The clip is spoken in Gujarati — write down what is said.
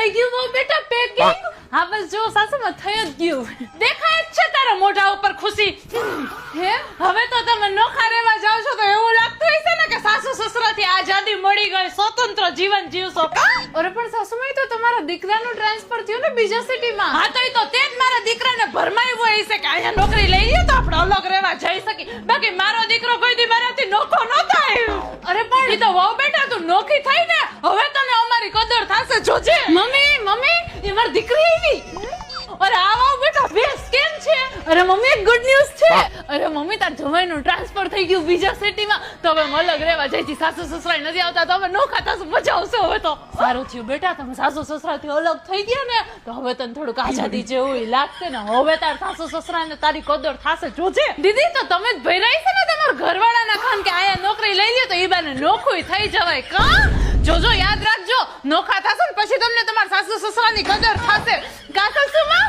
થઈ ગયું બહુ બેટા પેકિંગ? હા બસ જો સાસુમાં થઈ જ ગયું. દેખાય જ છે તારા મોઢા ઉપર ખુશી. હે હવે તો તમે નોખા રહેવા જાવ છો તો એવું લાગતું હશે ને કે સાસુ સસરાથી આઝાદી મળી ગઈ, સ્વતંત્ર જીવન જીવશો. અરે પણ સાસુમાઈ તો તમારા દીકરાનું ટ્રાન્સફર થયું ને બીજા સિટીમાં. હા તો એ તો તે જ મારા દીકરાને ભરમાયું હશે કે અહીંયા નોકરી લઈ લ્યો તો આપણે અલગ રહેવા જઈ શકી. બાકી મારો દીકરો કોઈ દી મારાથી નોખો ન થાય. અરે પણ એ તો વહુ બેટા તું નોખી થઈ ને હવે તને અમારી કદર થશે જોજે. મમ્મી મમ્મી એ મારી દીકરી આવી. અરે આવો બેટા બેસ કેમ છે? અરે મમ્મી એક ગુડ ન્યૂઝ છે. અરે મમ્મી તાર જમાઈનું ટ્રાન્સફર થઈ ગયું બીજા સિટીમાં તો હવે અલગ રહેવા જઈથી સાસુ સસરા નથી આવતા તો હવે નોખા થશે મજા આવશે. હવે તો સારું થયું બેટા તમે સાસુ સસરાથી અલગ થઈ ગયા ને તો હવે તને થોડુંક આઝાદી જેવું લાગશે ને હવે તાર સાસુ સસરાને તારી કદર થશે જોજે. દીદી તો તમે જ ભરાઈ છે ને તમારા ઘરવાળાના ખાન કે આયા નોકરી લઈ લે તો એ બાને નોખું થઈ જવાય. કા જોજો યાદ રાખજો નોખા થશે ને પછી તમને તમારા સાસુ સસરાની કદર થશે. કા સાસુમાં